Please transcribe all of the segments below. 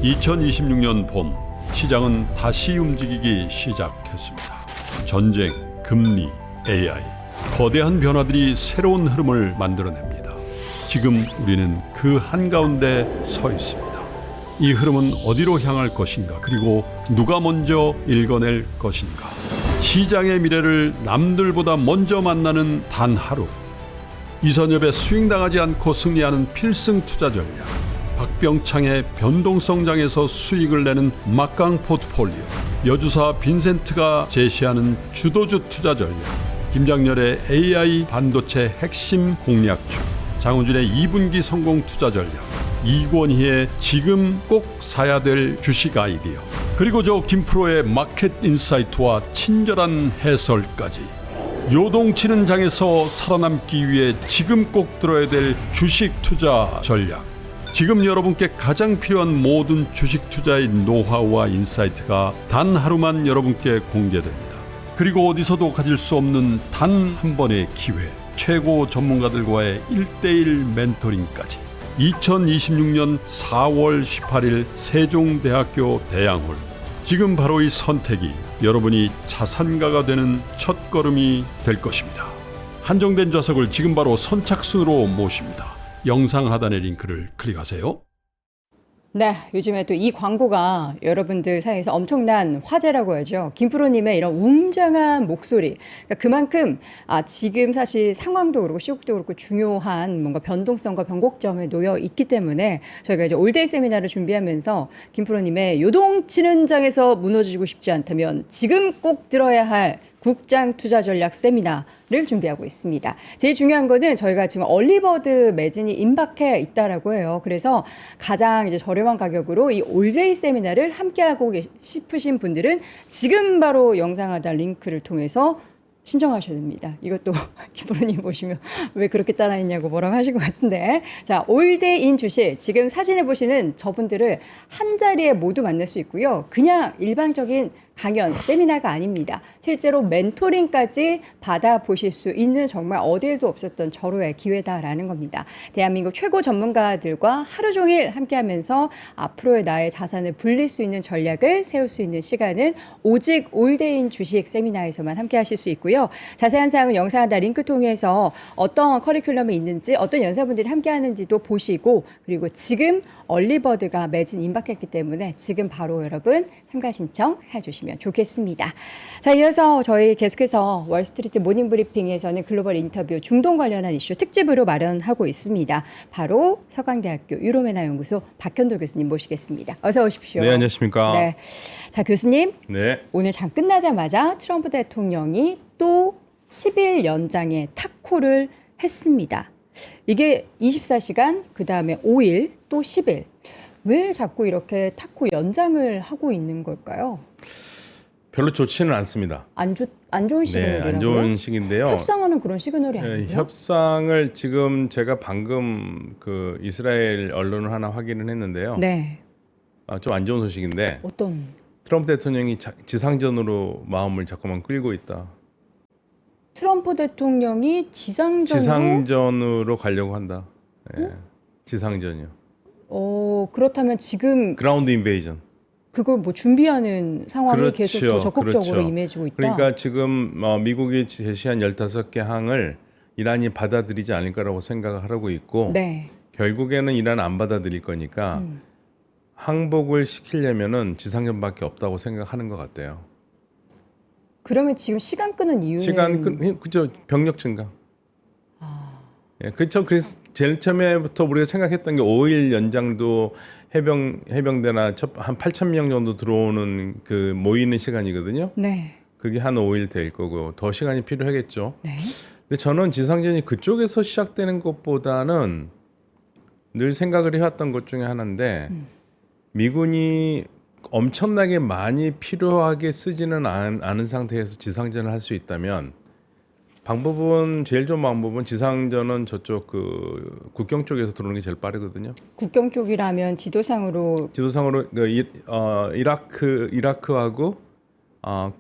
2026년 봄 시장은 다시 움직이기 시작했습니다. 전쟁, 금리, AI, 거대한 변화들이 새로운 흐름을 만들어냅니다. 지금 우리는 그 한가운데 서 있습니다. 이 흐름은 어디로 향할 것인가, 그리고 누가 먼저 읽어낼 것인가. 시장의 미래를 남들보다 먼저 만나는 단 하루. 이선엽의 스윙당하지 않고 승리하는 필승 투자 전략, 박병창의 변동성장에서 수익을 내는 막강 포트폴리오, 여주사 빈센트가 제시하는 주도주 투자 전략, 김장렬의 AI 반도체 핵심 공략주, 장훈준의 2분기 성공 투자 전략, 이권희의 지금 꼭 사야 될 주식 아이디어, 그리고 저 김프로의 마켓 인사이트와 친절한 해설까지. 요동치는 장에서 살아남기 위해 지금 꼭 들어야 될 주식 투자 전략. 지금 여러분께 가장 필요한 모든 주식 투자의 노하우와 인사이트가 단 하루만 여러분께 공개됩니다. 그리고 어디서도 가질 수 없는 단 한 번의 기회, 최고 전문가들과의 1:1 멘토링까지. 2026년 4월 18일 세종대학교 대양홀. 지금 바로 이 선택이 여러분이 자산가가 되는 첫걸음이 될 것입니다. 한정된 좌석을 지금 바로 선착순으로 모십니다. 영상 하단의 링크를 클릭하세요. 네, 요즘에 또 이 광고가 여러분들 사이에서 엄청난 화제라고 하죠. 김프로님의 이런 웅장한 목소리. 그러니까 그만큼 지금 사실 상황도 그렇고 시국도 그렇고 중요한 뭔가 변동성과 변곡점에 놓여 있기 때문에 저희가 이제 올데이 세미나를 준비하면서 김프로님의 요동치는 장에서 무너지고 싶지 않다면 지금 꼭 들어야 할 국장 투자 전략 세미나를 준비하고 있습니다. 제일 중요한 거는 저희가 지금 얼리버드 매진이 임박해 있다라고 해요. 그래서 가장 이제 저렴한 가격으로 이 올데이 세미나를 함께하고 싶으신 분들은 지금 바로 영상 하단 링크를 통해서 신청하셔야 됩니다. 이것도 김프로님 보시면 왜 그렇게 따라했냐고 뭐라고 하실 것 같은데. 자, 올데이인 주식. 지금 사진에 보시는 저분들을 한 자리에 모두 만날 수 있고요. 그냥 일반적인 강연, 세미나가 아닙니다. 실제로 멘토링까지 받아보실 수 있는 정말 어디에도 없었던 절호의 기회다라는 겁니다. 대한민국 최고 전문가들과 하루 종일 함께하면서 앞으로의 나의 자산을 불릴 수 있는 전략을 세울 수 있는 시간은 오직 올데이인 주식 세미나에서만 함께하실 수 있고요. 자세한 사항은 영상 하단 링크 통해서 어떤 커리큘럼이 있는지, 어떤 연사분들이 함께하는지도 보시고, 그리고 지금 얼리버드가 매진 임박했기 때문에 지금 바로 여러분 참가 신청해 주시면 좋겠습니다. 자, 이어서 저희 계속해서 월스트리트 모닝브리핑에서는 글로벌 인터뷰 중동 관련한 이슈 특집으로 마련하고 있습니다. 바로 서강대학교 유로메나연구소 박현도 교수님 모시겠습니다. 어서 오십시오. 네, 안녕하십니까. 네. 자, 교수님. 네. 오늘 장 끝나자마자 트럼프 대통령이 또 10일 연장의 탁호를 했습니다. 이게 24시간, 그 다음에 5일, 또 10일. 왜 자꾸 이렇게 탁호 연장을 하고 있는 걸까요? 별로 좋지는 않습니다. 안 좋은 시그널이라고요? 안 좋은 시기인데요. 협상하는 그런 시그널이 아니에요? 협상을 지금 제가 방금 그 이스라엘 언론을 하나 확인을 했는데요. 네. 좀 안 좋은 소식인데 어떤? 트럼프 대통령이 지상전으로 마음을 자꾸만 끌고 있다. 트럼프 대통령이 지상전으로 가려고 한다. 네. 지상전이요. 그렇다면 지금 그라운드 인베이전. 그걸 뭐 준비하는 상황이 그렇죠. 계속 더 적극적으로 그렇죠. 임해지고 있다. 그러니까 지금 미국이 제시한 15개 항을 이란이 받아들이지 않을 거라고 생각을 하고 있고, 네. 결국에는 이란 안 받아들일 거니까 항복을 시키려면은 지상전밖에 없다고 생각하는 것 같아요. 그러면 지금 시간 끄는 이유는? 그죠. 병력 증강. 예, 그렇죠. 그래서 제일 처음에부터 우리가 생각했던 게 5일 연장도 해병대나 한 8,000명 정도 들어오는 그 모이는 시간이거든요. 네. 그게 한 5일 될 거고 더 시간이 필요하겠죠. 네. 근데 저는 지상전이 그쪽에서 시작되는 것보다는 늘 생각을 해왔던 것 중에 하나인데 미군이 엄청나게 많이 필요하게 쓰지는 않은 상태에서 지상전을 할 수 있다면 제일 좋은 방법은 지상전은 저쪽 그 국경 쪽에서 들어오는 게 제일 빠르거든요. 국경 쪽이라면 지도상으로 이라크하고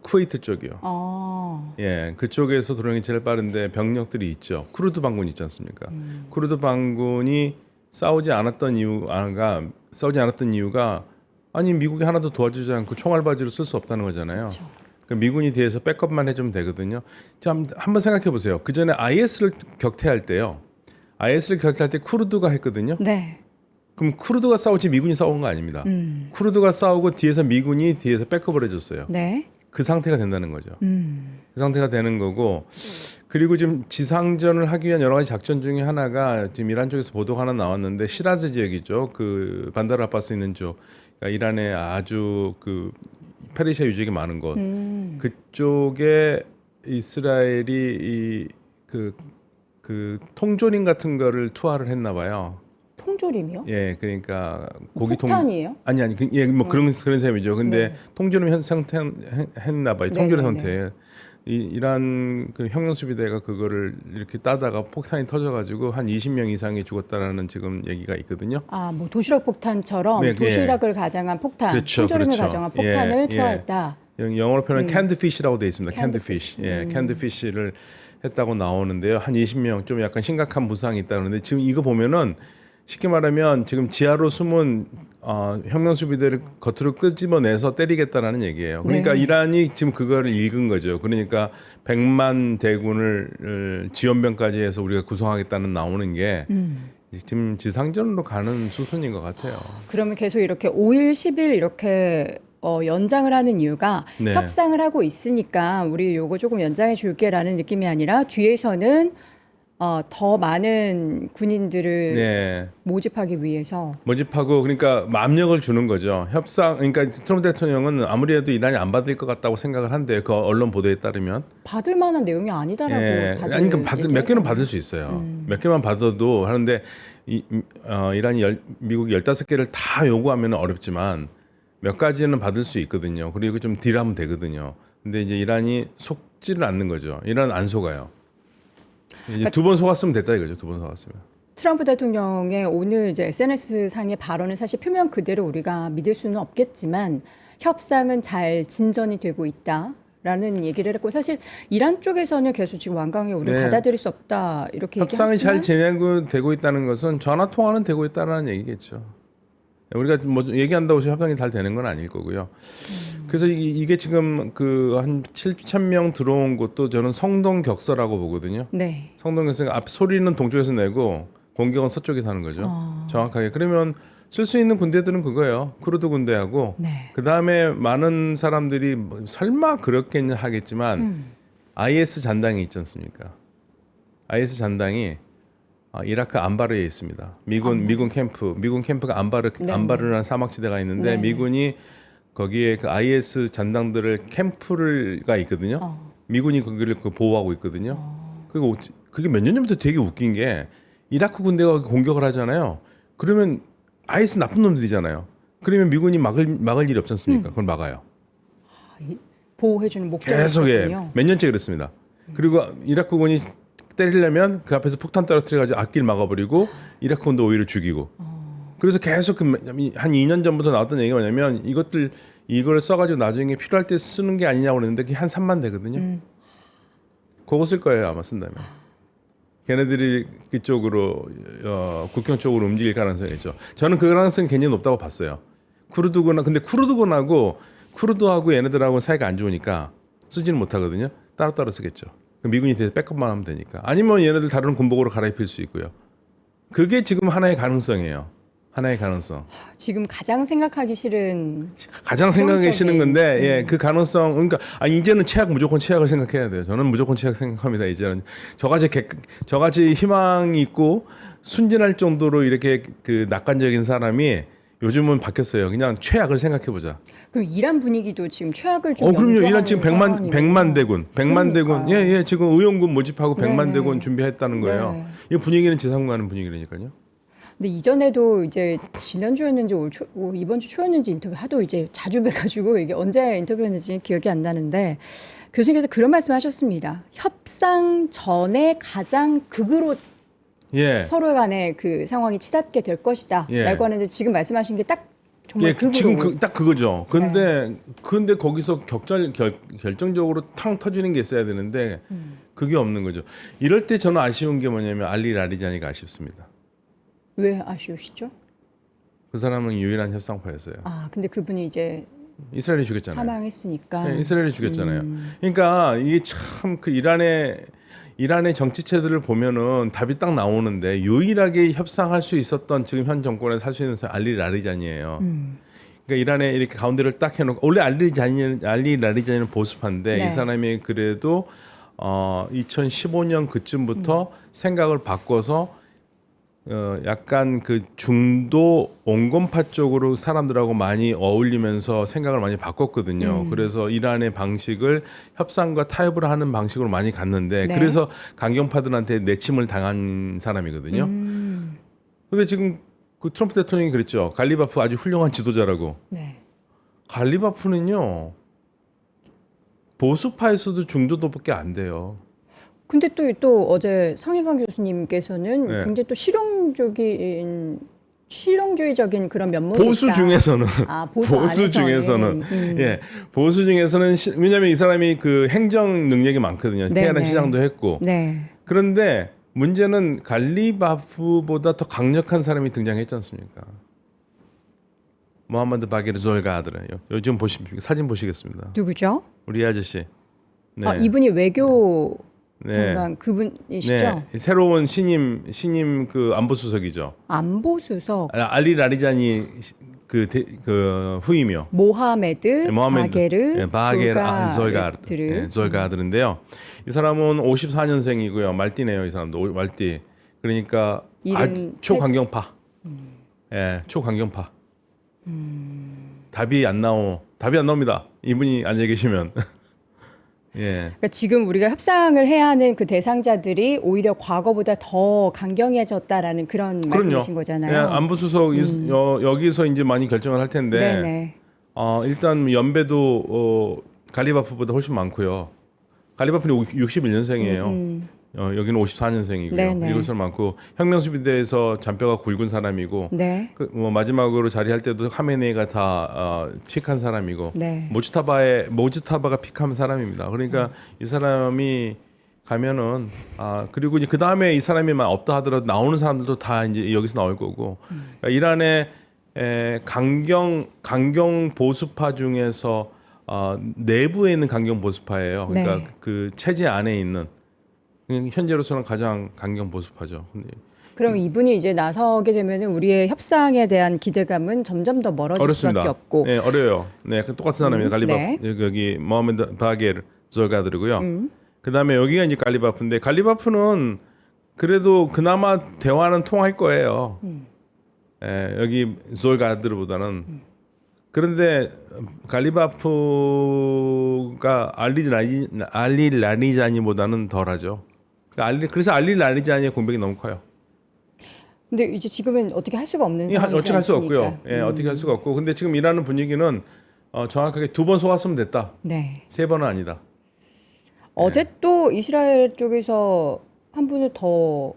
쿠웨이트 쪽이요. 예, 그쪽에서 들어오는 게 제일 빠른데 병력들이 있죠. 쿠르드 반군 있지 않습니까? 쿠르드 반군이 싸우지 않았던 이유가 아니 미국이 하나도 도와주지 않고 총알바지로 쓸 수 없다는 거잖아요. 그렇죠. 그러니까 미군이 뒤에서 백업만 해주면 되거든요. 자, 한번 생각해 보세요. 그 전에 IS를 격퇴할 때요. IS를 격퇴할 때 쿠르드가 했거든요. 네. 그럼 쿠르드가 싸우지 미군이 싸운 거 아닙니다. 쿠르드가 싸우고 뒤에서 미군이 뒤에서 백업을 해줬어요. 네. 그 상태가 된다는 거죠. 그 상태가 되는 거고 그리고 지금 지상전을 하기 위한 여러 가지 작전 중에 하나가 지금 이란 쪽에서 보도가 하나 나왔는데 시라즈 지역이죠. 그 반다르 아바스 있는 쪽, 그러니까 이란에 아주 그 페르시아 유적이 많은 곳 그쪽에 이스라엘이 그 통조림 같은 거를 투하를 했나 봐요. 통조림이요? 예, 그러니까 고기 폭탄이에요? 아니 예, 뭐 그런 셈이죠. 근데 네. 통조림 형태했나 봐요. 네, 통조림 네, 형태. 이란 그 혁명 수비대가 그거를 이렇게 따다가 폭탄이 터져가지고 한 20명 이상이 죽었다라는 지금 얘기가 있거든요. 아, 뭐 도시락 폭탄처럼 네, 도시락을 가정한 폭탄, 그렇죠, 통조림을 그렇죠. 가정한 폭탄을 예, 투하했다. 영어로 표현은 canned fish라고 돼 있습니다. canned canned fish. 예, canned fish를 했다고 나오는데요. 한 20명 좀 약간 심각한 부상이 있다는데 지금 이거 보면은 쉽게 말하면 지금 지하로 숨은 혁명 수비대를 겉으로 끄집어내서 때리겠다라는 얘기예요. 그러니까 네. 이란이 지금 그거를 읽은 거죠. 그러니까 100만 대군을 지원병까지 해서 우리가 구성하겠다는 나오는 게 지금 지상전으로 가는 수순인 것 같아요. 그러면 계속 이렇게 5일, 10일 이렇게 연장을 하는 이유가 네. 협상을 하고 있으니까 우리 요거 조금 연장해 줄게라는 느낌이 아니라 뒤에서는 더 많은 군인들을 네. 모집하기 위해서 모집하고 그러니까 압력을 주는 거죠. 협상 그러니까 트럼프 대통령은 아무리 해도 이란이 안 받을 것 같다고 생각을 한대요. 그 언론 보도에 따르면. 받을 만한 내용이 아니다라고 예. 다들 아니 그러니까 몇 개는 얘기하잖아요. 받을 수 있어요. 몇 개만 받아도 하는데 이란이 미국이 15개를 다 요구하면 어렵지만 몇 가지는 받을 수 있거든요. 그리고 좀 딜하면 되거든요. 근데 이제 이란이 속지를 않는 거죠. 이란은 안 속아요. 이제 두 번 속았으면 됐다 이거죠. 두 번 속았으면. 트럼프 대통령의 오늘 이제 SNS 상의 발언은 사실 표면 그대로 우리가 믿을 수는 없겠지만 협상은 잘 진전이 되고 있다라는 얘기를 했고 사실 이란 쪽에서는 계속 지금 완강히 우리는 네. 받아들일 수 없다 이렇게 협상이 얘기하지만 잘 되고 있다는 것은 전화 통화는 되고 있다는 얘기겠죠. 우리가 뭐 얘기한다고 해서 협상이 잘 되는 건 아닐 거고요. 그래서 이게 지금 그 한 7,000명 들어온 곳도 저는 성동격서라고 보거든요. 네. 성동격서가 앞 소리는 동쪽에서 내고 공격은 서쪽에서 하는 거죠. 정확하게. 그러면 쓸 수 있는 군대들은 그거예요. 쿠르드 군대하고 네. 그 다음에 많은 사람들이 뭐 설마 그렇겠냐 하겠지만 IS 잔당이 있지 않습니까? IS 잔당이 이라크 안바르에 있습니다. 미군 캠프가 안바르라는 사막지대가 있는데 네. 미군이 거기에 그 IS 잔당들을 캠프가 있거든요. 미군이 거기를 보호하고 있거든요. 그리고 그게 몇 년 전부터 되게 웃긴 게 이라크 군대가 공격을 하잖아요. 그러면 IS 나쁜 놈들이잖아요. 그러면 미군이 막을 일이 없지 않습니까? 그걸 막아요. 보호해주는 목적이 계속 있었군요. 몇 년째 그랬습니다. 그리고 이라크군이 때리려면 그 앞에서 폭탄 떨어뜨려가지고 앞길 막아버리고 이라크군도 오히려 죽이고. 그래서 계속 한 2년 전부터 나왔던 얘기가 뭐냐면 이걸 써가지고 나중에 필요할 때 쓰는 게 아니냐고 그랬는데 그게 한 3만 되거든요. 그거 쓸 거예요 아마 쓴다면. 걔네들이 그쪽으로 국경 쪽으로 움직일 가능성이 있죠. 저는 그 가능성이 굉장히 높다고 봤어요. 근데 쿠르드하고 얘네들하고 사이가 안 좋으니까 쓰지는 못하거든요. 따로따로 쓰겠죠. 미군이 대해서 백업만 하면 되니까. 아니면 얘네들 다른 군복으로 갈아입힐 수 있고요. 그게 지금 하나의 가능성이에요. 하나의 가능성. 지금 가장 생각하기 싫은 가장 생각하기 싫은 건데, 부정적인, 예, 그 가능성, 그러니까, 이제는 무조건 최악을 생각해야 돼요. 저는 무조건 최악 생각합니다, 이제는. 저같이 희망이 있고, 순진할 정도로 이렇게 그 낙관적인 사람이 요즘은 바뀌었어요. 그냥 최악을 생각해보자. 그 이란 분위기도 지금 최악을 좀 그럼요. 이란 연구하는 지금 상황이군요. 100만 대군, 그러니까요. 예, 지금 의용군 모집하고 100만 네네. 대군 준비했다는 거예요. 네. 이 분위기는 지상가는 분위기라니까요. 근데 이전에도 이제 지난주였는지 이번 주 초였는지 인터뷰 하도 이제 자주 뵈가지고 이게 언제 인터뷰였는지 기억이 안 나는데 교수님께서 그런 말씀하셨습니다. 협상 전에 가장 극으로 예. 서로 간의 그 상황이 치닫게 될 것이다라고 예. 하는데 지금 말씀하신 게 딱 정말 예, 극으로 지금 딱 그거죠. 근데 거기서 결정적으로 탕 터지는 게 있어야 되는데 그게 없는 거죠. 이럴 때 저는 아쉬운 게 뭐냐면 알리 라리자니가 아쉽습니다. 왜 아쉬우시죠? 그 사람은 유일한 협상파였어요. 아, 근데 그분이 이제 이스라엘이 죽였잖아요. 사망했으니까. 네, 이스라엘이 죽였잖아요. 그러니까 이게 참 그 이란의 정치체들을 보면은 답이 딱 나오는데 유일하게 협상할 수 있었던 지금 현 정권에서 할 수 있는 사람이 알리 라리잔이에요. 그러니까 이란에 이렇게 가운데를 딱 해놓고 원래 알리 라리잔은 보수파인데 네. 이 사람이 그래도 2015년 그쯤부터 생각을 바꿔서 약간 그 중도 온건파 쪽으로 사람들하고 많이 어울리면서 생각을 많이 바꿨거든요. 그래서 이란의 방식을 협상과 타협을 하는 방식으로 많이 갔는데 네. 그래서 강경파들한테 내침을 당한 사람이거든요. 근데 지금 그 트럼프 대통령이 그랬죠. 갈리바프 아주 훌륭한 지도자라고. 네. 갈리바프는요. 보수파에서도 중도도밖에 안 돼요. 근데 또 어제 성희강 교수님께서는 네. 굉장히 또 실용주의적인 그런 면모가 보수 있다. 중에서는 아, 보수 중에서는 안에서는. 예 보수 중에서는 왜냐하면 이 사람이 그 행정 능력이 많거든요. 네, 테헤란 네. 시장도 했고 네. 그런데 문제는 갈리바프보다 더 강력한 사람이 등장했지 않습니까? 모하마드 바게르 졸가드르요. 요즘 사진 보시겠습니다. 누구죠? 우리 아저씨. 네. 아, 이분이 외교 네. 장관 그분이시죠? 네. 새로운 신임 그 안보수석이죠. 안보수석 알리 라리자니 그 후임이요. 모하메드 바게르 졸가드르. 졸가드르인데요. 이 사람은 54년생이고요. 말띠네요, 이 사람도 말띠. 그러니까 초강경파. 예, 초강경파. 답이 안 나옵니다. 이분이 앉아 계시면. 예. 그러니까 지금 우리가 협상을 해야 하는 그 대상자들이 오히려 과거보다 더 강경해졌다라는 그런 말씀이신 거잖아요. 예, 안보수석 여기서 이제 많이 결정을 할 텐데. 네네. 일단 연배도 갈리바프보다 훨씬 많고요. 갈리바프는 61년생이에요. 여기는 54년생이고요. 네네. 이것을 많고 혁명수비대에서 잔뼈가 굵은 사람이고 네. 마지막으로 자리할 때도 하메네이가 다 픽한 사람이고 네. 모지타바가 픽한 사람입니다. 그러니까 이 사람이 가면은 그리고 이제 그 다음에 이 사람이 만 없다 하더라도 나오는 사람들도 다 이제 여기서 나올 거고 그러니까 이란의 강경 보수파 중에서 내부에 있는 강경 보수파예요. 그러니까 네. 그 체제 안에 있는 현재로서는 가장 강경 보수파죠. 그럼 이분이 이제 나서게 되면 우리의 협상에 대한 기대감은 점점 더 멀어질 어렵습니다. 수밖에 없고. 네, 어려요. 네, 똑같은 사람이에요. 갈리바프 네. 여기 모하메드 바게르 졸가드르고요. 그다음에 여기가 이제 갈리바프인데 갈리바프는 그래도 그나마 대화는 통할 거예요. 여기 졸가드르보다는. 그런데 갈리바프가 알리 라리자니보다는 덜하죠. 그래서 알리 라리자니의 공백이 너무 커요. 근데 이제 지금은 어떻게 할 수가 없는 상황이지 어떻게 할 수가 않습니까? 없고요. 예, 어떻게 할 수가 없고. 근데 지금 일하는 분위기는 정확하게 2번 속았으면 됐다. 네. 3번은 아니다. 어제 또 이스라엘 쪽에서 한 분을 더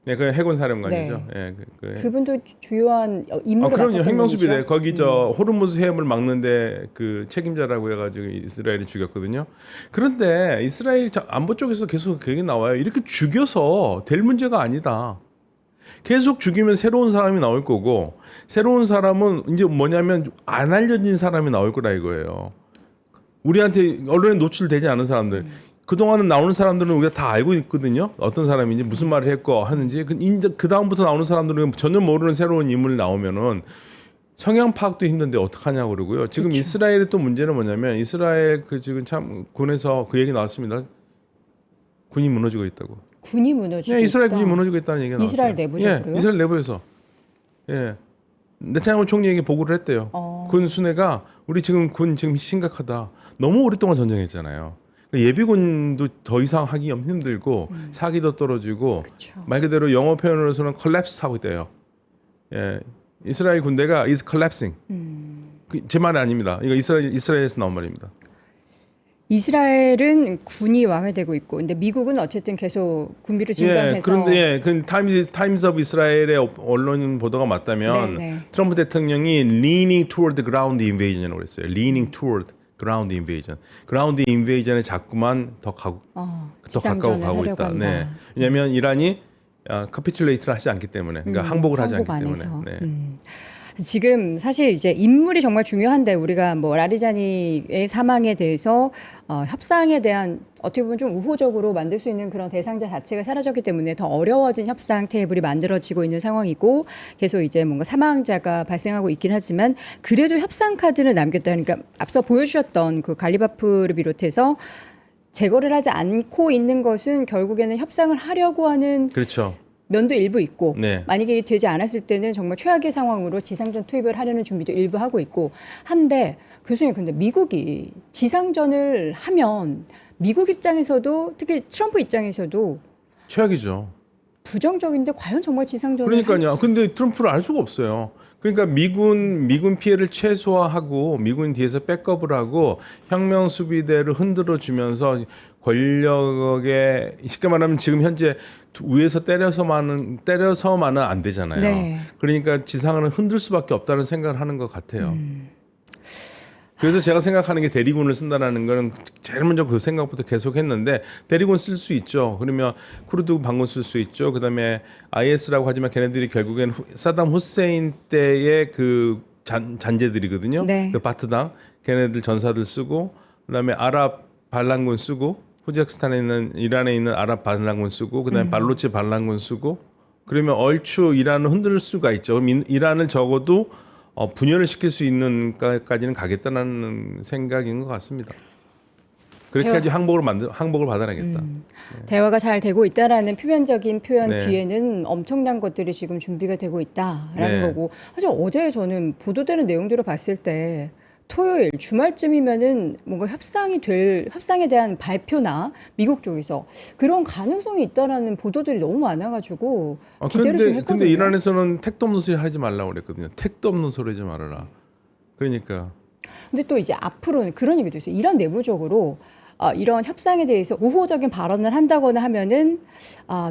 네, 그 해군 사령관이죠. 네. 예, 그분도 주요한 인물을 그럼요. 맡았던 혁명수비대 분이죠. 거기 호르무즈 해협을 막는데 그 책임자라고 해가지고 이스라엘이 죽였거든요. 그런데 이스라엘 안보 쪽에서 계속 그 얘기 나와요. 이렇게 죽여서 될 문제가 아니다. 계속 죽이면 새로운 사람이 나올 거고 새로운 사람은 이제 뭐냐면 안 알려진 사람이 나올 거라 이거예요. 우리한테 언론에 노출되지 않은 사람들. 그동안은 나오는 사람들은 우리가 다 알고 있거든요. 어떤 사람인지 무슨 말을 했고 하는지. 그 다음부터 나오는 사람들은 전혀 모르는 새로운 인물이 나오면은 성향 파악도 힘든데 어떡하냐고 그러고요. 지금 그렇죠. 이스라엘의 또 문제는 뭐냐면 이스라엘 지금 참 군에서 그 얘기 나왔습니다. 군이 무너지고 있다고. 군이 무너지고 네, 이스라엘 있다. 군이 무너지고 있다는 얘기가 나왔어요. 이스라엘 내부적으로요? 예, 이스라엘 내부에서. 예. 네타냐후 총리에게 보고를 했대요. 군 수뇌가 우리 지금 군 지금 심각하다. 너무 오랫동안 전쟁했잖아요. 예비군도 더 이상 하기 힘들고 사기도 떨어지고 그쵸. 말 그대로 영어 표현으로서는 collapse 하고 있대요. 예, 이스라엘 군대가 is collapsing. 제 말이 아닙니다. 이거 이스라엘에서 나온 말입니다. 이스라엘은 군이 와해되고 있고, 근데 미국은 어쨌든 계속 군비를 증강해서. 그런데 그 타임스 오브 이스라엘의 언론 보도가 맞다면 네. 트럼프 대통령이 leaning toward the ground invasion이라고 그랬어요. leaning toward ground invasion. ground invasion에 자꾸만 더 가까워 지상전을 가고 하려고 있다. 한다. 네. 왜냐하면 이란이 capitulate를 하지 않기 때문에, 그러니까 항복을 하지 않기 항복 때문에. 안에서. 네. 지금 사실 이제 인물이 정말 중요한데 우리가 뭐 라리자니의 사망에 대해서 협상에 대한 어떻게 보면 좀 우호적으로 만들 수 있는 그런 대상자 자체가 사라졌기 때문에 더 어려워진 협상 테이블이 만들어지고 있는 상황이고 계속 이제 뭔가 사망자가 발생하고 있긴 하지만 그래도 협상 카드는 남겼다. 그러니까 앞서 보여주셨던 그 갈리바프를 비롯해서 제거를 하지 않고 있는 것은 결국에는 협상을 하려고 하는 그렇죠. 면도 일부 있고 네. 만약에 되지 않았을 때는 정말 최악의 상황으로 지상전 투입을 하려는 준비도 일부 하고 있고 한데 교수님 근데 미국이 지상전을 하면 미국 입장에서도 특히 트럼프 입장에서도 최악이죠. 부정적인데 과연 정말 지상전을 그러니까요. 할지. 근데 트럼프를 알 수가 없어요. 그러니까 미군 피해를 최소화하고 미군 뒤에서 백업을 하고 혁명 수비대를 흔들어 주면서 권력에 쉽게 말하면 지금 현재 위에서 때려서만은 안 되잖아요. 네. 그러니까 지상을 흔들 수밖에 없다는 생각을 하는 것 같아요. 그래서 제가 생각하는 게 대리군을 쓴다라는 거는 제일 먼저 그 생각부터 계속 했는데 대리군 쓸 수 있죠. 그러면 쿠르드 반군 쓸 수 있죠. 그다음에 IS라고 하지만 걔네들이 결국엔 사담 후세인 때의 그 잔재들이거든요. 네. 그 바트당 걔네들 전사들 쓰고 그다음에 아랍 반란군 쓰고 후제크스탄에 있는 이란에 있는 아랍 반란군 쓰고 그다음에 발로치 반란군 쓰고 그러면 얼추 이란을 흔들 수가 있죠. 그럼 이란을 적어도 분열을 시킬 수 있는까지는 가겠다는 생각인 것 같습니다. 그렇게까지 항복을 받아내겠다. 대화가 잘 되고 있다라는 표면적인 표현 네. 뒤에는 엄청난 것들이 지금 준비가 되고 있다라는 네. 거고 사실 어제 저는 보도되는 내용들을 봤을 때 토요일 주말쯤이면은 뭔가 협상에 대한 발표나 미국 쪽에서 그런 가능성이 있다라는 보도들이 너무 많아가지고 기대를 좀 했거든요. 근데 이란에서는 택도 없는 소리 하지 말라고 그랬거든요. 택도 없는 소리 하지 말아라. 그러니까 근데 또 이제 앞으로는 그런 얘기도 있어요. 이란 내부적으로 이런 협상에 대해서 우호적인 발언을 한다거나 하면은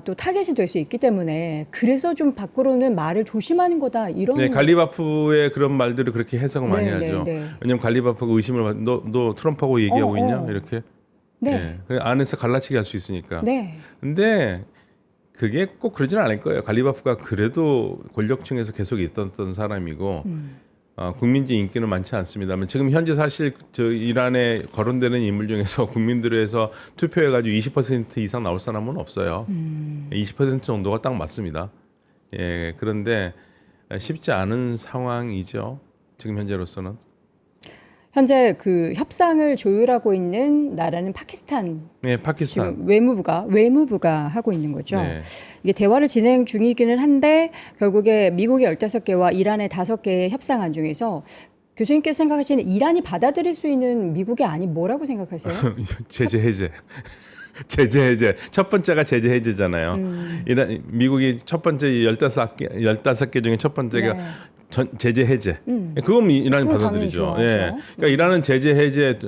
또 타겟이 될 수 있기 때문에 그래서 좀 밖으로는 말을 조심하는 거다 이런. 네, 갈리바프의 그런 말들을 그렇게 해석을 많이 네, 하죠. 네, 네. 왜냐면 갈리바프가 의심을 너 트럼프하고 얘기하고 있냐 이렇게. 네. 그래, 안에서 갈라치기 할 수 있으니까. 네. 근데 그게 꼭 그러지는 않을 거예요. 갈리바프가 그래도 권력층에서 계속 있던 사람이고 국민적 인기는 많지 않습니다만 지금 현재 사실 저 이란에 거론되는 인물 중에서 국민들에서 투표해가지고 20% 이상 나올 사람은 없어요. 20% 정도가 딱 맞습니다. 예, 그런데 쉽지 않은 상황이죠. 지금 현재로서는. 현재 그 협상을 조율하고 있는 나라는 파키스탄. 네, 파키스탄. 지금 외무부가 하고 있는 거죠. 네. 이게 대화를 진행 중이기는 한데 결국에 미국의 15개와 이란의 5개의 협상안 중에서 교수님께서 생각하시는 이란이 받아들일 수 있는 미국의 안이 뭐라고 생각하세요? 제재 해제. 제재 해제. 첫 번째가 제재 해제잖아요. 미국이 첫 번째 15개 중에 첫 번째가 네. 제재 해제. 그건 이란이 그건 받아들이죠. 당연히 예. 좋아하죠. 그러니까 이란은 제재 해제,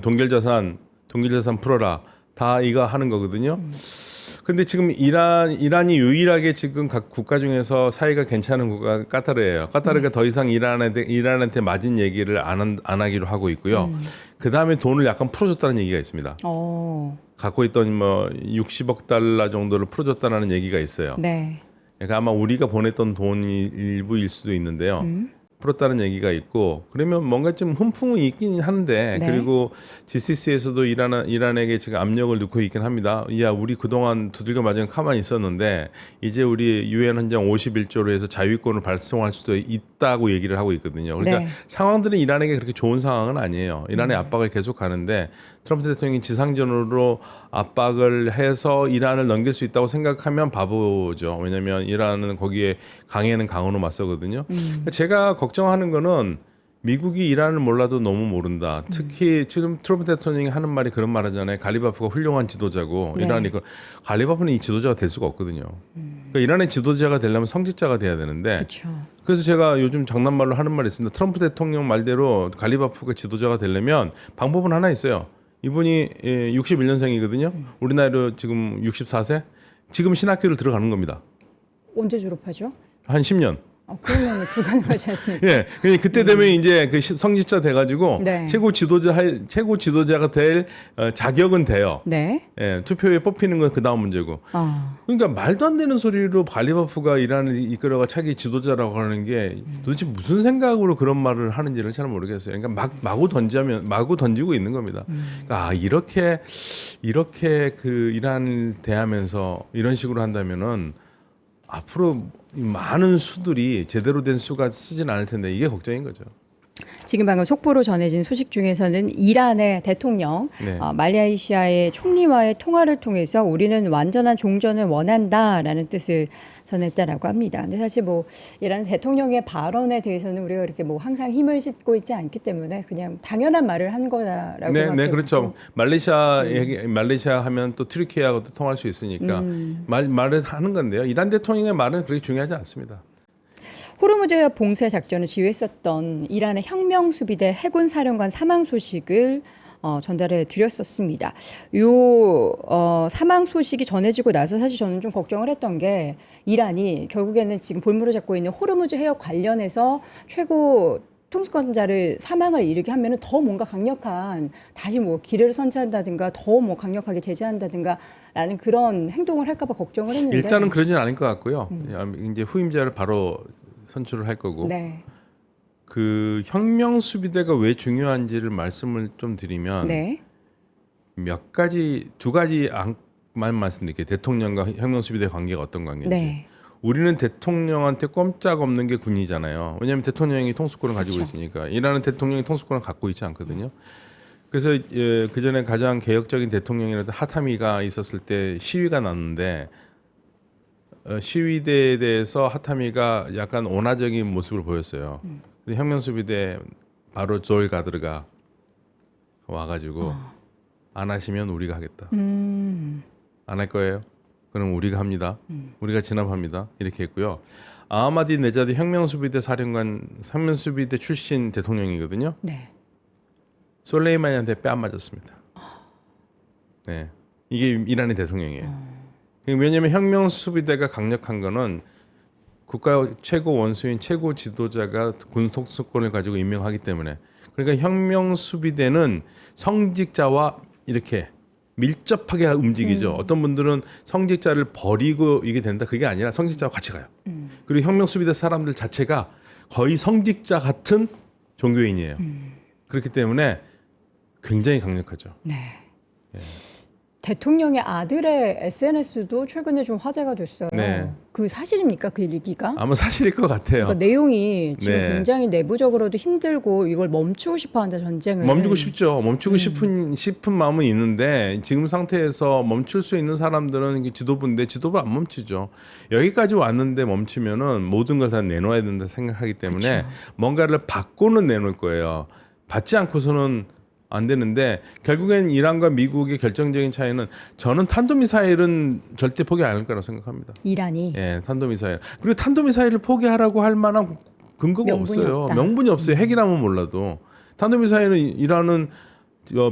동결 자산 풀어라. 다 이거 하는 거거든요. 근데 지금 이란이 유일하게 지금 각 국가 중에서 사이가 괜찮은 국가가 까타르예요. 까타르가 더 이상 이란한테 맞은 얘기를 안 하기로 하고 있고요. 그 다음에 돈을 약간 풀어줬다는 얘기가 있습니다. 갖고 있던 뭐 60억 달러 정도를 풀어줬다는 얘기가 있어요. 네. 그러니까 아마 우리가 보냈던 돈이 일부일 수도 있는데요. 풀었다는 얘기가 있고 그러면 뭔가 좀 훈풍이 있긴 한데 네. 그리고 GCC에서도 이란에게 지금 압력을 넣고 있긴 합니다. 야 우리 그동안 두들겨 맞으면 가만히 있었는데 이제 우리 유엔 헌장 51조로 해서 자위권을 발송할 수도 있다고 얘기를 하고 있거든요. 그러니까 네. 상황들은 이란에게 그렇게 좋은 상황은 아니에요. 이란의 압박을 계속 가는데 트럼프 대통령이 지상전으로 압박을 해서 이란을 넘길 수 있다고 생각하면 바보죠. 왜냐하면 이란은 거기에 강에는 강으로 맞서거든요. 제가 걱정하는 거는 미국이 이란을 몰라도 너무 모른다. 특히 지금 트럼프 대통령이 하는 말이 그런 말 하잖아요. 갈리바프가 훌륭한 지도자고 네. 이란이 갈리바프는 이 지도자가 될 수가 없거든요. 그러니까 이란의 지도자가 되려면 성직자가 돼야 되는데 그렇죠. 그래서 제가 요즘 장난말로 하는 말이 있습니다. 트럼프 대통령 말대로 갈리바프가 지도자가 되려면 방법은 하나 있어요. 이분이 61년생이거든요. 우리 나이로 지금 64세. 지금 신학교를 들어가는 겁니다. 언제 졸업하죠? 한 10년. 그러면 불가능하지 않습니까? 예, 그때 되면 이제 그 성직자 돼가지고 네. 최고 지도자가 될 자격은 돼요. 네. 예, 투표에 뽑히는 건 그 다음 문제고. 그러니까 말도 안 되는 소리로 발리바프가 이란을 이끌어가 차기 지도자라고 하는 게 도대체 무슨 생각으로 그런 말을 하는지를 잘 모르겠어요. 그러니까 마구 던지고 있는 겁니다. 그러니까 이렇게 그 이란을 대하면서 이런 식으로 한다면은 앞으로 많은 수들이 제대로 된 수가 쓰진 않을 텐데 이게 걱정인 거죠. 지금 방금 속보로 전해진 소식 중에서는 이란의 대통령 네. 말레이시아의 총리와의 통화를 통해서 우리는 완전한 종전을 원한다라는 뜻을 전했다라고 합니다. 근데 사실 뭐 이란 대통령의 발언에 대해서는 우리가 이렇게 뭐 항상 힘을 싣고 있지 않기 때문에 그냥 당연한 말을 한 거다라고. 네, 그렇죠. 말레이시아 하면 또 튀르키예하고도 통할 수 있으니까 말을 하는 건데요. 이란 대통령의 말은 그렇게 중요하지 않습니다. 호르무즈 봉쇄 작전을 지휘했었던 이란의 혁명수비대 해군 사령관 사망 소식을 전달해 드렸었습니다. 요 사망 소식이 전해지고 나서 사실 저는 좀 걱정을 했던 게 이란이 결국에는 지금 볼모로 잡고 있는 호르무즈 해역 관련해서 최고 통수권자를 사망을 이르게 하면은 더 뭔가 강력한 다시 뭐 기뢰를 선취한다든가 더 뭐 강력하게 제재한다든가라는 그런 행동을 할까봐 걱정을 했는데 일단은 그러진 않을 것 같고요. 이제 후임자를 바로 선출을 할 거고. 네. 그 혁명 수비대가 왜 중요한지를 말씀을 좀 드리면 네. 두 가지만 말씀드릴게요. 대통령과 혁명 수비대 관계가 어떤 관계인지. 네. 우리는 대통령한테 꼼짝없는 게 군이잖아요. 왜냐하면 대통령이 통수권을 가지고 그렇죠. 있으니까. 이란은 대통령이 통수권을 갖고 있지 않거든요. 그래서 그 전에 가장 개혁적인 대통령이라도 하타미가 있었을 때 시위가 났는데 시위대에 대해서 하타미가 약간 온화적인 모습을 보였어요. 근데 혁명수비대 바로 조엘 가드르가 와가지고 안 하시면 우리가 하겠다. 안 할 거예요? 그럼 우리가 합니다. 우리가 진압합니다. 이렇게 했고요. 아하마디 네자드 혁명수비대 사령관, 혁명수비대 출신 대통령이거든요. 네. 솔레이마니한테 뺨 맞았습니다. 네, 이게 이란의 대통령이에요. 왜냐하면 혁명수비대가 강력한 거는 국가 최고 원수인 최고 지도자가 군통수권을 가지고 임명하기 때문에. 그러니까 혁명수비대는 성직자와 이렇게 밀접하게 움직이죠. 어떤 분들은 성직자를 버리고 이게 된다. 그게 아니라 성직자와 같이 가요. 그리고 혁명수비대 사람들 자체가 거의 성직자 같은 종교인이에요. 그렇기 때문에 굉장히 강력하죠. 네. 대통령의 아들의 SNS도 최근에 좀 화제가 됐어요. 네. 그 사실입니까? 그 얘기가? 아마 사실일 것 같아요. 그러니까 내용이 지금 네. 굉장히 내부적으로도 힘들고 이걸 멈추고 싶어한다 전쟁을. 멈추고 싶죠. 멈추고 싶은 마음은 있는데 지금 상태에서 멈출 수 있는 사람들은 지도부인데 지도부 안 멈추죠. 여기까지 왔는데 멈추면은 모든 걸 다 내놓아야 된다 생각하기 때문에 그쵸. 뭔가를 받고는 내놓을 거예요. 받지 않고서는 안 되는데 결국엔 이란과 미국의 결정적인 차이는 저는 탄도미사일은 절대 포기 안 할 거라고 생각합니다. 이란이. 예, 탄도미사일. 그리고 탄도미사일을 포기하라고 할 만한 근거가 명분이 없어요. 없다. 명분이 없어요. 핵이라면 몰라도. 탄도미사일은 이란은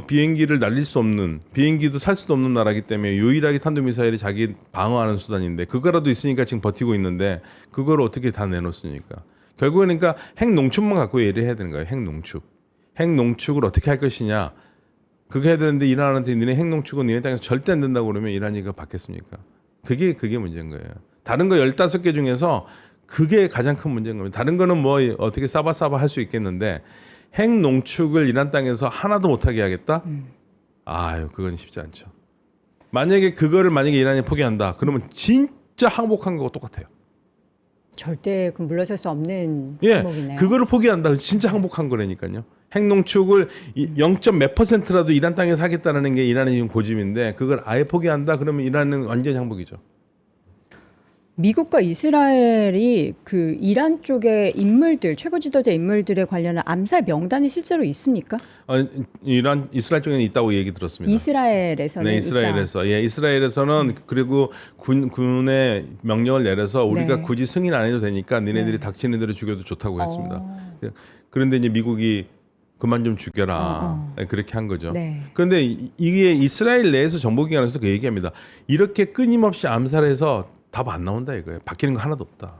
비행기를 날릴 수 없는, 비행기도 살 수도 없는 나라이기 때문에 유일하게 탄도미사일이 자기 방어하는 수단인데 그거라도 있으니까 지금 버티고 있는데 그걸 어떻게 다 내놓습니까? 결국에는 그러니까 핵 농축만 갖고 얘기해야 되는 거예요. 핵 농축. 핵 농축을 어떻게 할 것이냐. 그게 해야 되는데 이란한테 니네 핵 농축은 니네 땅에서 절대 안 된다고 그러면 이란이 그거 받겠습니까? 그게 문제인 거예요. 다른 거 15개 중에서 그게 가장 큰 문제인 겁니다. 다른 거는 뭐 어떻게 싸바싸바 할 수 있겠는데 핵 농축을 이란 땅에서 하나도 못하게 하겠다? 아유, 그건 쉽지 않죠. 만약에 이란이 포기한다. 그러면 진짜 항복한 거하고 똑같아요. 절대 그 물러설 수 없는 예, 대목이네요. 그거를 포기한다. 진짜 항복한 거라니까요. 핵 농축을 0.몇%라도 이란 땅에서 하겠다는 게 이란의 지금 고집인데 그걸 아예 포기한다. 그러면 이란은 완전 항복이죠. 미국과 이스라엘이 그 이란 쪽의 인물들, 최고 지도자 인물들에 관련한 암살 명단이 실제로 있습니까? 이스라엘 쪽에는 있다고 얘기 들었습니다. 이스라엘에서는 네, 이스라엘에서. 예, 이스라엘에서는 그리고 군의 명령을 내려서 우리가 네. 굳이 승인 안 해도 되니까 니네들이 닥치는 대로 죽여도 좋다고 했습니다. 어. 그런데 이제 미국이 그만 좀 죽여라. 네, 그렇게 한 거죠. 네. 그런데 이게 이스라엘 내에서 정보기관에서 그 얘기합니다. 이렇게 끊임없이 암살해서 답 안 나온다 이거예요. 바뀌는 거 하나도 없다.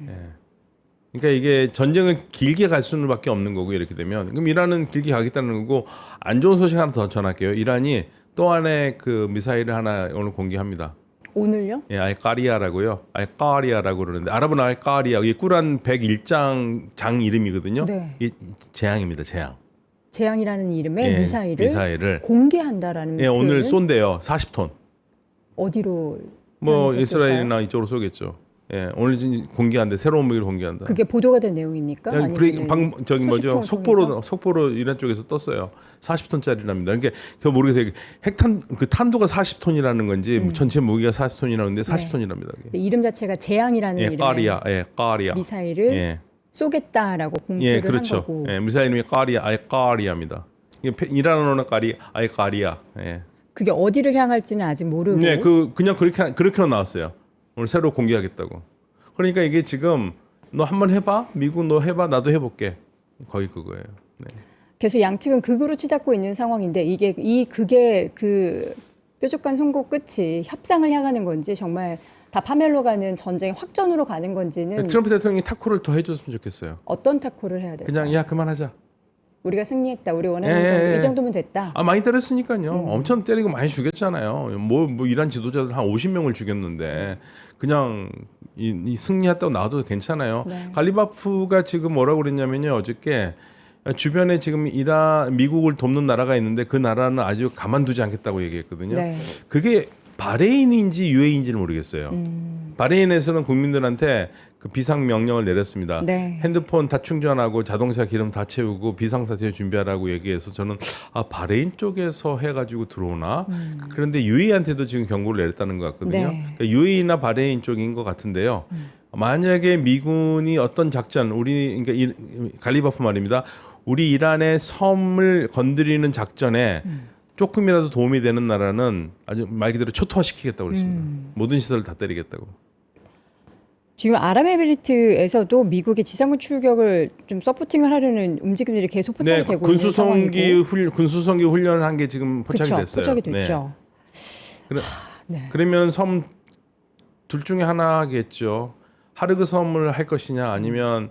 예. 그러니까 이게 전쟁은 길게 갈 수밖에 없는 거고 이렇게 되면 그럼 이란은 길게 가겠다는 거고 안 좋은 소식 하나 더 전할게요. 이란이 또 하나의 그 미사일을 하나 오늘 공개합니다. 오늘요? 예, 알까리아라고요. 알까리아라고 그러는데 아랍은 알까리아 이게 꾸란 101장 장 이름이거든요. 네. 이게 재앙입니다. 재앙. 재앙이라는 이름의 예, 미사일을 공개한다라는 예, 오늘 표현은 쏜대요. 40톤. 어디로 뭐 향했었을까요? 이스라엘이나 이쪽으로 쏘겠죠. 예, 오늘 지금 공개한대. 새로운 무기를 공개한다. 그게 보도가 된 내용입니까? 야, 아니면은 저기 뭐죠? 소식통을 통해서? 속보로 이란 쪽에서 떴어요. 40톤짜리랍니다. 그러니까 저 모르겠어요. 핵탄 그 탄두가 40톤이라는 건지 전체 무기가 40톤이라는데 40톤이랍니다. 네, 이름 자체가 재앙이라는 예, 이름의 까리아, 예, 까리아. 미사일을 예, 쏘겠다라고 공개를 예, 한 그렇죠. 거고. 예, 미사일 이름이 까리아, 알까리아입니다. 이게 이란어는 알까리아. 예. 그게 어디를 향할지는 아직 모르고. 네, 그냥 그렇게 나왔어요. 오늘 새로 공개하겠다고. 그러니까 이게 지금 너 한번 해봐, 미국 너 해봐, 나도 해볼게. 거의 그거예요. 네. 계속 양측은 극으로 치닫고 있는 상황인데 그게 그 뾰족한 송곳 끝이 협상을 향하는 건지 정말 다 파멸로 가는 전쟁 확전으로 가는 건지는 트럼프 대통령이 타코를 더 해줬으면 좋겠어요. 어떤 타코를 해야 될까요? 그냥 야 그만하자. 우리가 승리했다. 우리 원하는 예, 정도, 예. 이 정도면 됐다. 아 많이 때렸으니까요. 엄청 때리고 많이 죽였잖아요. 뭐 이란 지도자들 한 50명을 죽였는데 그냥 이 승리했다고 나와도 괜찮아요. 네. 갈리바프가 지금 뭐라고 그랬냐면요. 어저께 주변에 지금 미국을 돕는 나라가 있는데 그 나라는 아주 가만두지 않겠다고 얘기했거든요. 네. 그게 바레인인지 UAE인지는 모르겠어요. 바레인에서는 국민들한테 그 비상 명령을 내렸습니다. 네. 핸드폰 다 충전하고 자동차 기름 다 채우고 비상사태 준비하라고 얘기해서 저는 바레인 쪽에서 해가지고 들어오나 그런데 UAE한테도 지금 경고를 내렸다는 것 같거든요. 네. 그러니까 UAE나 바레인 쪽인 것 같은데요. 만약에 미군이 어떤 작전, 그러니까 갈리바프 말입니다. 우리 이란의 섬을 건드리는 작전에 조금이라도 도움이 되는 나라는 아주 말 그대로 초토화시키겠다고 그랬습니다. 모든 시설을 다 때리겠다고. 지금 아랍에미리트에서도 미국의 지상군 출격을 좀 서포팅을 하려는 움직임들이 계속 포착이 되고 있는 상황이고. 군수성기 훈련을 한 게 지금 포착이 그쵸, 됐어요. 포착이 됐죠. 네. 그러면 섬 둘 중에 하나겠죠. 하르그 섬을 할 것이냐 아니면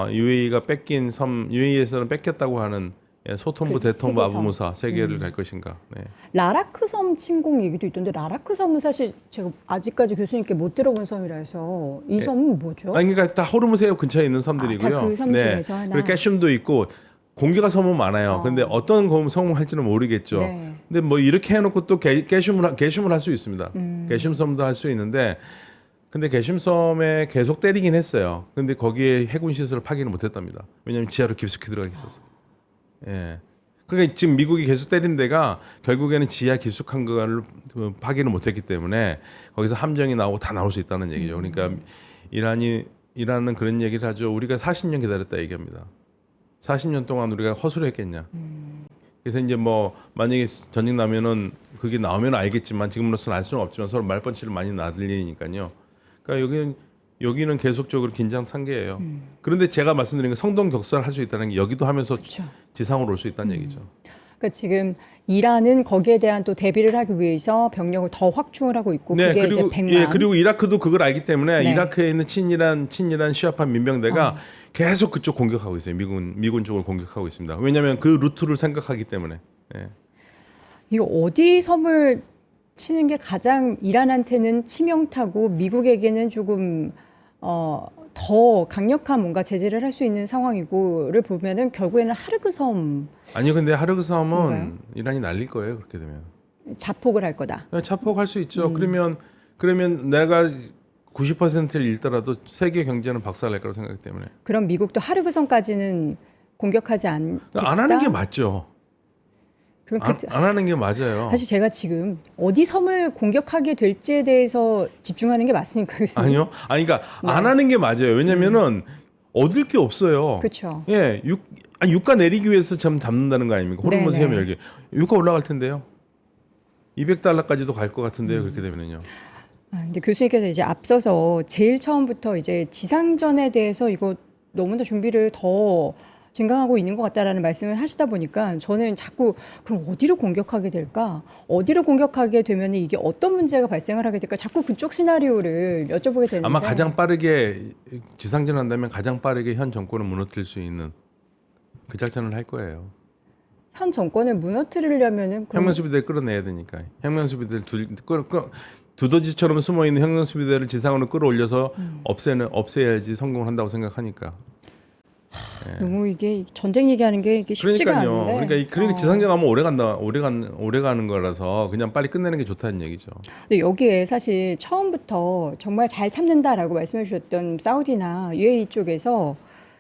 UAE가 뺏긴 섬, UAE에서는 뺏겼다고 하는 소통부, 그 대통부, 세계섬. 아부무사 세 개를 갈 것인가. 네. 라라크 섬 침공 얘기도 있던데 라라크 섬은 사실 제가 아직까지 교수님께 못 들어본 섬이라 해서 이 섬은 뭐죠? 아니 그러니까 다 호르무즈 근처에 있는 섬들이고요. 다그 섬 중에서 하나. 그리고 깨슘도 있고 공기가 섬은 많아요. 근데 어떤 섬을 할지는 모르겠죠. 네. 근데 뭐 이렇게 해놓고 또 깨슘을 할 수 있습니다. 깨슘 섬도 할 수 있는데, 근데 깨슘 섬에 계속 때리긴 했어요. 근데 거기에 해군 시설을 파기는 못했답니다. 왜냐하면 지하로 깊숙이 들어가 있어서. 예. 그러니까 지금 미국이 계속 때린 데가 결국에는 지하 깊숙한 걸 파기는 못했기 때문에 거기서 함정이 나오고 다 나올 수 있다는 얘기죠. 그러니까 이란은 그런 얘기를 하죠. 우리가 40년 기다렸다 얘기합니다. 40년 동안 우리가 허술을 했겠냐. 그래서 이제 뭐 만약에 전쟁 나면은 그게 나오면 알겠지만 지금으로서는 알 수는 없지만 서로 말펀치를 많이 나들리니까요. 그러니까 여기는 계속적으로 긴장 상태예요. 그런데 제가 말씀드린 건 성동격사를 할 수 있다는 게 여기도 하면서 그렇죠. 지상으로 올 수 있다는 얘기죠. 그러니까 지금 이란은 거기에 대한 또 대비를 하기 위해서 병력을 더 확충을 하고 있고 그게 이제 100만. 그리고 이라크도 그걸 알기 때문에 네. 이라크에 있는 친이란 시아파 민병대가 계속 그쪽 공격하고 있어요. 미군 쪽을 공격하고 있습니다. 왜냐하면 그 루트를 생각하기 때문에. 예. 이거 어디 섬을 치는 게 가장 이란한테는 치명타고 미국에게는 조금 더 강력한 뭔가 제재를 할 수 있는 상황이고를 보면은 결국에는 하르그 섬 아니요, 근데 하르그 섬은 뭔가요? 이란이 날릴 거예요. 그렇게 되면 자폭을 할 거다. 자폭할 수 있죠. 그러면 내가 90%를 잃더라도 세계 경제는 박살날 거라고 생각하기 때문에 그럼 미국도 하르그 섬까지는 공격하지 않겠다. 안 하는 게 맞죠. 그럼 안 하는 게 맞아요. 사실 제가 지금 어디 섬을 공격하게 될지에 대해서 집중하는 게 맞습니까, 교수님? 아니요. 그러니까 네. 안 하는 게 맞아요. 왜냐면은 얻을 게 없어요. 그렇죠. 예, 유가 내리기 위해서 참 잡는다는 거 아닙니까? 호르무즈 네네. 해면 열기. 유가 올라갈 텐데요. $200까지도 갈 것 같은데요. 그렇게 되면요. 근데 교수님께서 이제 앞서서 제일 처음부터 이제 지상전에 대해서 이거 너무나 준비를 더 증강하고 있는 것 같다라는 말씀을 하시다 보니까 저는 자꾸 그럼 어디로 공격하게 될까? 어디로 공격하게 되면 이게 어떤 문제가 발생을 하게 될까? 자꾸 그쪽 시나리오를 여쭤보게 되는데 아마 가장 빠르게 지상전한다면 가장 빠르게 현 정권을 무너뜨릴 수 있는 그 작전을 할 거예요. 현 정권을 무너뜨리려면은 그럼 혁명수비대 끌어내야 되니까. 혁명수비대를 두더지처럼 숨어 있는 혁명수비대를 지상으로 끌어올려서 없애야지 성공을 한다고 생각하니까. 너무 이게 전쟁 얘기하는 게 이게 쉽지가 그러니까요. 않은데. 그러니까 지상전하면 오래 가는 거라서 그냥 빨리 끝내는 게 좋다는 얘기죠. 근데 여기에 사실 처음부터 정말 잘 참는다라고 말씀해 주셨던 사우디나 UAE 쪽에서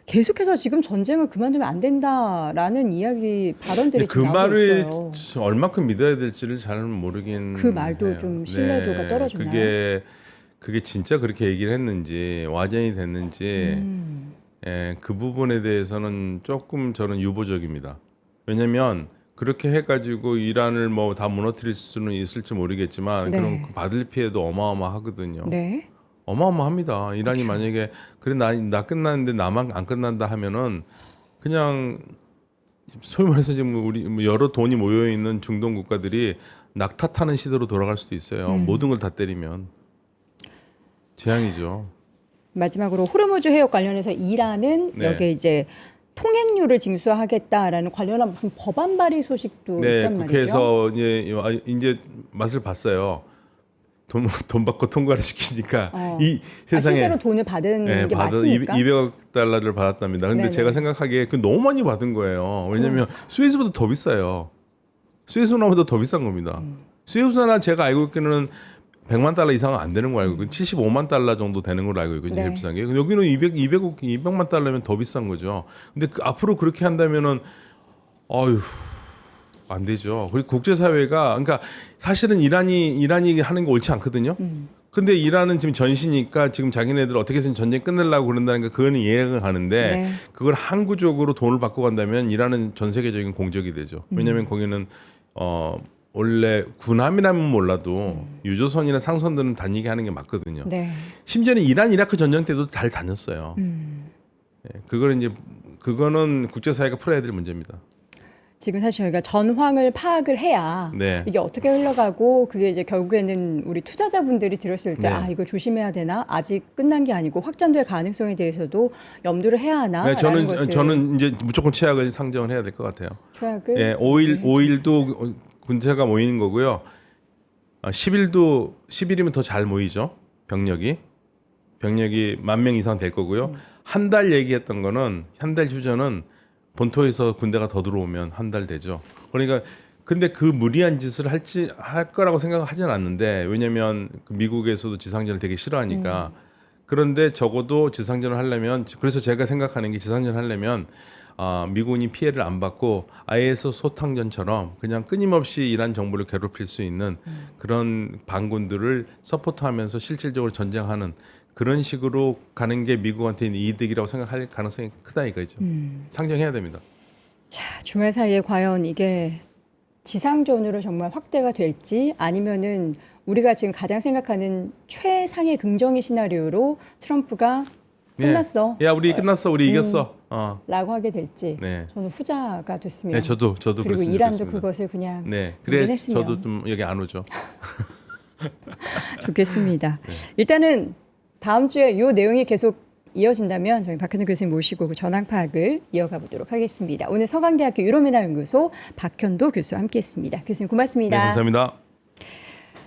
계속해서 지금 전쟁을 그만두면 안 된다라는 이야기 발언들이 그 지금 나오고 말을 있어요. 얼마큼 믿어야 될지를 잘 모르긴 그 말도 해요. 좀 신뢰도가 떨어지나요? 그게 진짜 그렇게 얘기를 했는지 와전이 됐는지 그 부분에 대해서는 조금 저는 유보적입니다. 왜냐하면 그렇게 해가지고 이란을 뭐 다 무너뜨릴 수는 있을지 모르겠지만 네. 그럼 받을 피해도 어마어마하거든요. 네. 어마어마합니다. 이란이 그렇죠. 만약에 그래 나 끝났는데 나만 안 끝난다 하면은 그냥 소위 말해서 지금 우리 뭐 여러 돈이 모여 있는 중동 국가들이 낙타타는 시대로 돌아갈 수도 있어요. 모든 걸 다 때리면 재앙이죠. 마지막으로 호르무즈 해역 관련해서 이란은 네. 여기에 이제 통행료를 징수하겠다라는 관련한 무슨 법안 발의 소식도 네, 있단 말이죠. 국회에서 이제 맛을 봤어요. 돈 받고 통과를 시키니까 이 세상에 실제로 돈을 받은 게 맞습니까? 200억 달러를 받았답니다. 근데 네네. 제가 생각하기에 그 너무 많이 받은 거예요. 왜냐하면 스웨즈보다 더 비싸요. 스웨즈나보다 더 비싼 겁니다. 스웨즈나 제가 알고 있기는 100만 달러 이상은 안 되는 거 알고 있고 75만 달러 정도 되는 걸로 알고 있거든요. 네. 제일 비싼 게. 근데 여기는 200만 달러면 더 비싼 거죠. 근데 앞으로 그렇게 한다면은 어휴 안 되죠. 그리고 국제사회가 그러니까 사실은 이란이 하는 게 옳지 않거든요. 근데 이란은 지금 전시니까 지금 자기네들 어떻게 해서 전쟁 끝내려고 그런다는 게 그거는 이해가 가는데 네. 그걸 항구적으로 돈을 받고 간다면 이란은 전 세계적인 공적이 되죠. 왜냐하면 거기는 원래 군함이라면 몰라도 유조선이나 상선들은 다니게 하는 게 맞거든요. 네. 심지어는 이란 이라크 전쟁 때도 잘 다녔어요. 그거는 국제사회가 풀어야 될 문제입니다. 지금 사실 저희가 전황을 파악을 해야 네. 이게 어떻게 흘러가고 그게 이제 결국에는 우리 투자자분들이 들었을 때 네. 이거 조심해야 되나? 아직 끝난 게 아니고 확장될 가능성에 대해서도 염두를 해야 하나? 네, 라는 것을 저는 이제 무조건 최악을 상정을 해야 될 것 같아요. 최악을 예, 5일도 군대가 모이는 거고요. 10일이면 더 잘 모이죠. 병력이 10,000명 이상 될 거고요. 한 달 얘기했던 거는 한 달 휴전은 본토에서 군대가 더 들어오면 한 달 되죠. 그러니까 근데 그 무리한 짓을 할 거라고 생각하지는 않는데 왜냐하면 그 미국에서도 지상전을 되게 싫어하니까. 그런데 적어도 지상전을 하려면 그래서 제가 생각하는 게 지상전을 하려면 미군이 피해를 안 받고 IS 소탕전처럼 그냥 끊임없이 이란 정부를 괴롭힐 수 있는 그런 반군들을 서포트하면서 실질적으로 전쟁하는 그런 식으로 가는 게 미국한테는 이득이라고 생각할 가능성이 크다 이거죠. 상정해야 됩니다. 자, 주말 사이에 과연 이게 지상전으로 정말 확대가 될지 아니면은 우리가 지금 가장 생각하는 최상의 긍정의 시나리오로 트럼프가 끝났어. 야, 우리 끝났어. 우리 이겼어. 라고 하게 될지 네. 저는 후자가 됐으면 네, 저도 그리고 그랬으면 이란도 좋겠습니다. 그것을 그냥 네, 그래 용인했으면 저도 좀 여기 안 오죠. 좋겠습니다. 네. 일단은 다음 주에 이 내용이 계속 이어진다면 저희 박현우 교수님 모시고 그 전황 파악을 이어가 보도록 하겠습니다. 오늘 서강대학교 유럽민화연구소 박현도 교수와 함께했습니다. 교수님 고맙습니다. 네, 감사합니다.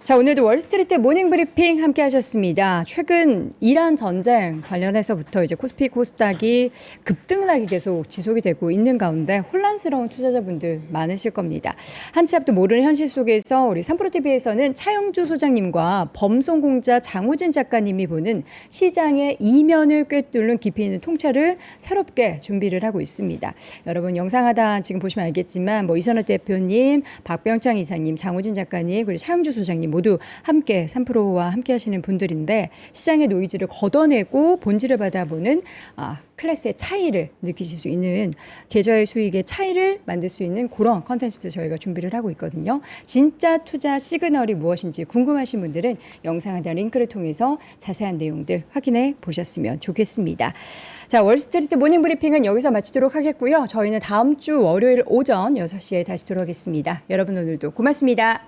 자, 오늘도 월스트리트 모닝 브리핑 함께 하셨습니다. 최근 이란 전쟁 관련해서부터 이제 코스피 코스닥이 급등락이 계속 지속이 되고 있는 가운데 혼란스러운 투자자분들 많으실 겁니다. 한 치 앞도 모르는 현실 속에서 우리 삼프로TV에서는 차영주 소장님과 범송공자 장우진 작가님이 보는 시장의 이면을 꿰뚫는 깊이 있는 통찰을 새롭게 준비를 하고 있습니다. 여러분 영상 하단 지금 보시면 알겠지만 이선호 대표님, 박병창 이사님, 장우진 작가님, 그리고 차영주 소장님 모두 함께 3프로와 함께 하시는 분들인데 시장의 노이즈를 걷어내고 본질을 받아보는 클래스의 차이를 느끼실 수 있는 계좌의 수익의 차이를 만들 수 있는 그런 컨텐츠도 저희가 준비를 하고 있거든요. 진짜 투자 시그널이 무엇인지 궁금하신 분들은 영상 하단 링크를 통해서 자세한 내용들 확인해 보셨으면 좋겠습니다. 자, 월스트리트 모닝 브리핑은 여기서 마치도록 하겠고요. 저희는 다음 주 월요일 오전 6시에 다시 돌아오겠습니다. 여러분 오늘도 고맙습니다.